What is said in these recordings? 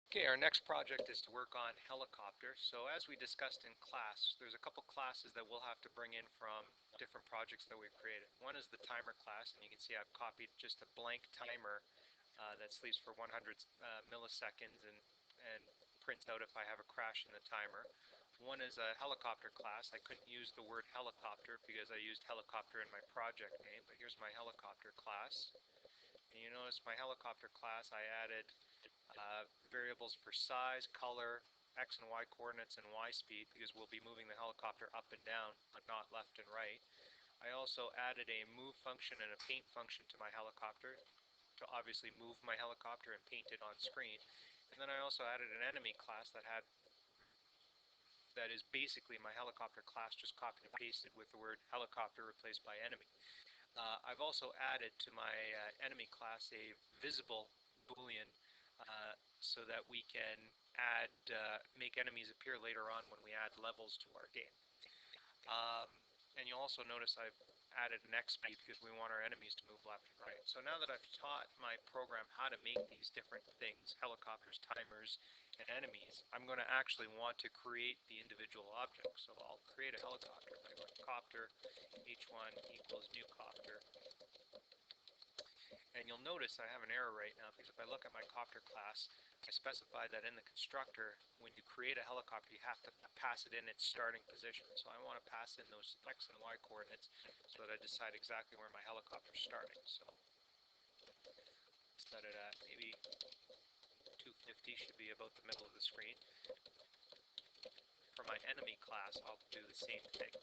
Okay, our next project is to work on helicopter. So as we discussed in class, there's a couple classes that we'll have to bring in from different projects that we've created. One is the timer class, and you can see I've copied just a blank timer that sleeps for 100 milliseconds and prints out if I have a crash in the timer. One is a helicopter class. I couldn't use the word helicopter because I used helicopter in my project name, but here's my helicopter class. And you notice my helicopter class, I added variables for size, color, x and y coordinates, and y speed because we'll be moving the helicopter up and down, but not left and right. I also added a move function and a paint function to my helicopter to obviously move my helicopter and paint it on screen. And then I also added an enemy class that is basically my helicopter class, just copied and pasted with the word helicopter replaced by enemy. I've also added to my enemy class a visible boolean so that we can make enemies appear later on when we add levels to our game. Um, and you'll also notice I've added an X speed because we want our enemies to move left and right. So now that I've taught my program how to make these different things, helicopters, timers, and enemies, I'm going to actually want to create the individual objects. So I'll create a helicopter by going copter h1 equals new copter. And you'll notice I have an error right now because if I look at my copter class, I specified that in the constructor, when you create a helicopter, you have to pass it in its starting position. So I want to pass in those x and y coordinates so that I decide exactly where my helicopter is starting. So set it at maybe 250 should be about the middle of the screen. For my enemy class, I'll do the same thing.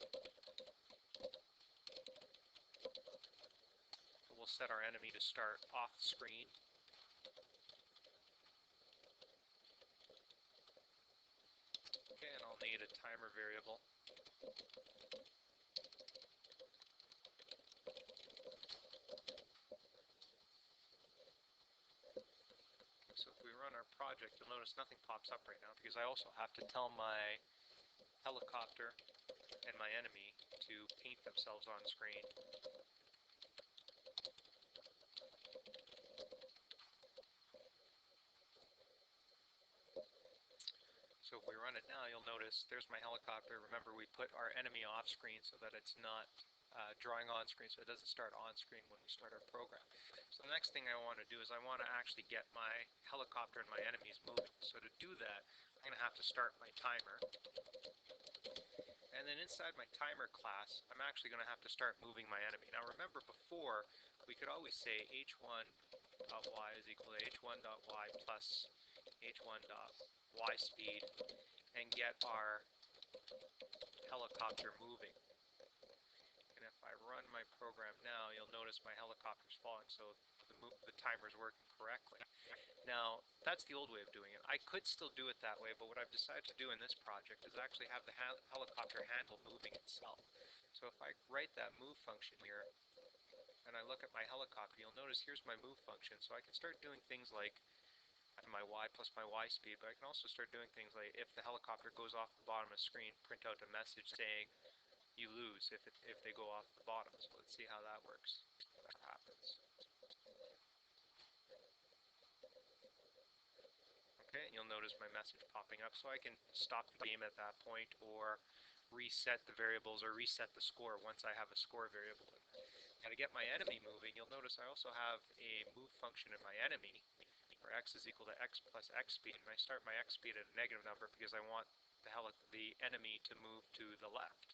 We'll set our enemy to start off the screen. Okay, and I'll need a timer variable. So if we run our project, you'll notice nothing pops up right now because I also have to tell my helicopter and my enemy to paint themselves on screen. So if we run it now, you'll notice there's my helicopter. Remember, we put our enemy off screen so that it's not drawing on screen, so it doesn't start on screen when we start our program. So the next thing I want to do is I want to actually get my helicopter and my enemies moving. So to do that, I'm going to have to start my timer. And then inside my timer class, I'm actually going to have to start moving my enemy. Now remember before, we could always say h1.y is equal to h1.y plus h1.y speed and get our helicopter moving. And if I run my program now, you'll notice my helicopter's falling, so the timer's working correctly. Now, that's the old way of doing it. I could still do it that way, but what I've decided to do in this project is actually have the helicopter handle moving itself. So if I write that move function here, and I look at my helicopter, you'll notice here's my move function, so I can start doing things like my y plus my y speed, but I can also start doing things like if the helicopter goes off the bottom of the screen, print out a message saying you lose if they go off the bottom. So let's see how that works. That happens. Okay, and you'll notice my message popping up, so I can stop the game at that point or reset the variables or reset the score once I have a score variable in there. Now to get my enemy moving, you'll notice I also have a move function in my enemy, where x is equal to x plus x speed, and I start my x speed at a negative number because I want the enemy to move to the left.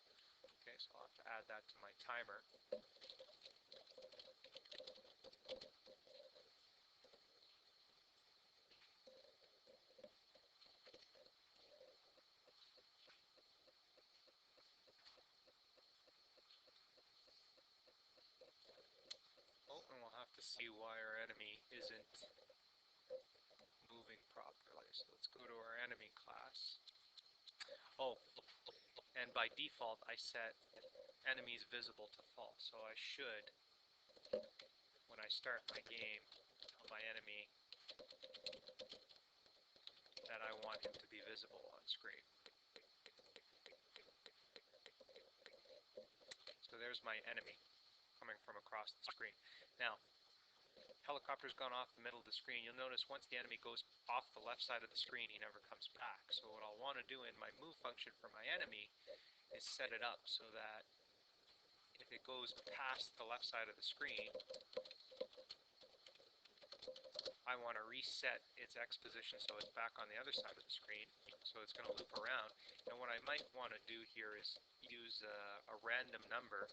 Okay, so I'll have to add that to my timer. Oh, and we'll have to see why our enemy isn't moving properly. So let's go to our enemy class. Oh, and by default, I set enemies visible to false. So I should, when I start my game, tell my enemy that I want him to be visible on screen. So there's my enemy coming from across the screen. Now, helicopter's gone off the middle of the screen. You'll notice once the enemy goes off the left side of the screen, he never comes back. So what I'll want to do in my move function for my enemy is set it up so that if it goes past the left side of the screen, I want to reset its X position so it's back on the other side of the screen. So it's going to loop around. And what I might want to do here is use a random number.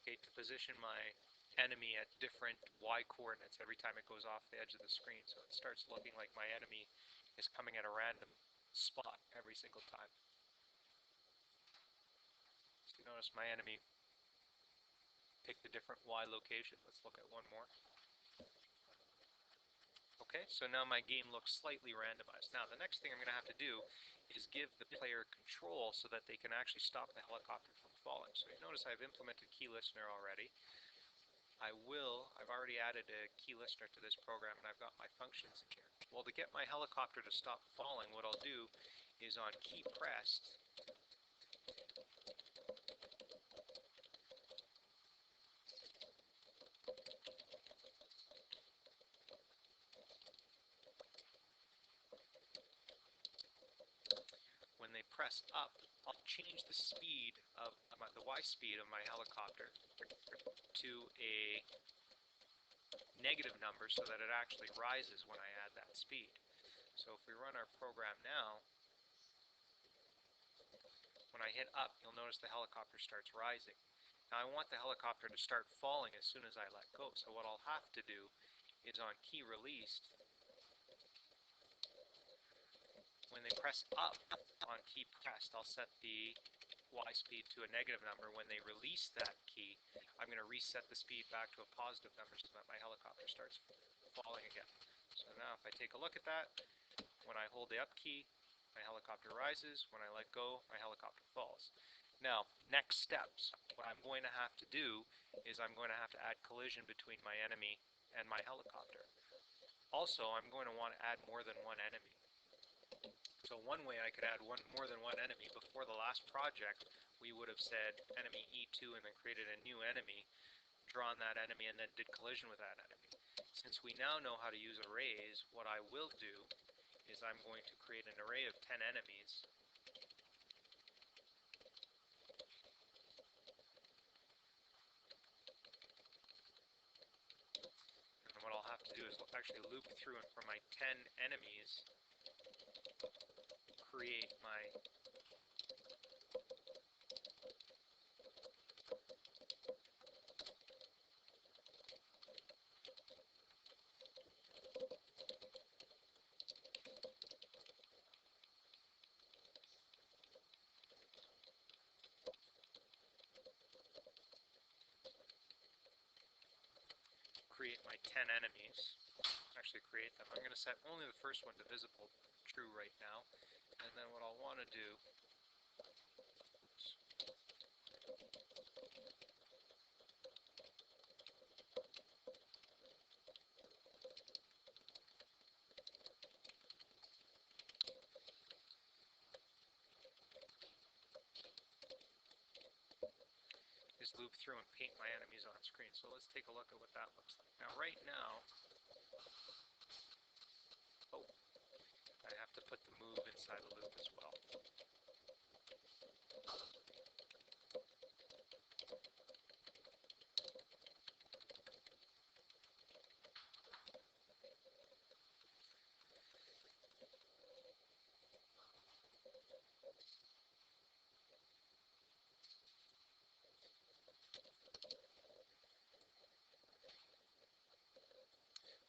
Okay, to position my enemy at different Y coordinates every time it goes off the edge of the screen. So it starts looking like my enemy is coming at a random spot every single time. So you notice my enemy picked a different Y location. Let's look at one more. Okay, so now my game looks slightly randomized. Now the next thing I'm going to have to do is give the player control so that they can actually stop the helicopter from falling. So you notice I've implemented key listener already. I've already added a key listener to this program and I've got my functions in here. Well, to get my helicopter to stop falling, what I'll do is on key pressed, when they press up, I'll change the speed of the Y speed of my helicopter to a negative number so that it actually rises when I add that speed. So if we run our program now, when I hit up, you'll notice the helicopter starts rising. Now I want the helicopter to start falling as soon as I let go. So what I'll have to do is on key released, when they press up on key pressed, I'll set the Y speed to a negative number. When they release that key, I'm going to reset the speed back to a positive number so that my helicopter starts falling again. So now if I take a look at that, when I hold the up key, my helicopter rises. When I let go, my helicopter falls. Now, next steps. What I'm going to have to do is I'm going to have to add collision between my enemy and my helicopter. Also, I'm going to want to add more than one enemy. So one way I could add more than one enemy, before the last project, we would have said enemy E2 and then created a new enemy, drawn that enemy, and then did collision with that enemy. Since we now know how to use arrays, what I will do is I'm going to create an array of 10 enemies. And what I'll have to do is actually loop through, and for my 10 enemies, create my create my 10 enemies. Actually create them. I'm going to set only the first one to visible true right now. And then what I'll want to do, is loop through and paint my enemies on screen. So let's take a look at what that looks like. Now right now, I have to put the move inside the loop as well.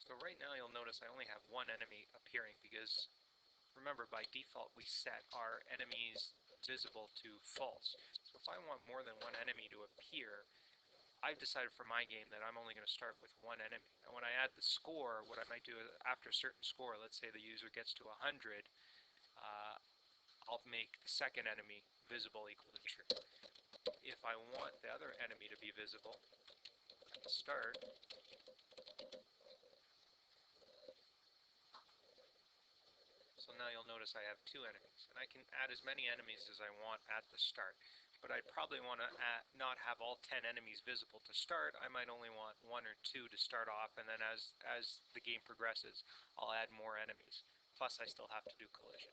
So right now you'll notice I only have one enemy appearing because, remember, by default we set our enemies visible to false. So if I want more than one enemy to appear, I've decided for my game that I'm only going to start with one enemy. And when I add the score, what I might do is after a certain score, let's say the user gets to 100, I'll make the second enemy visible equal to true. If I want the other enemy to be visible, the start. So now you'll notice I have 2 enemies, and I can add as many enemies as I want at the start. But I'd probably want to not have all 10 enemies visible to start. I might only want 1 or 2 to start off, and then as the game progresses, I'll add more enemies. Plus, I still have to do collision.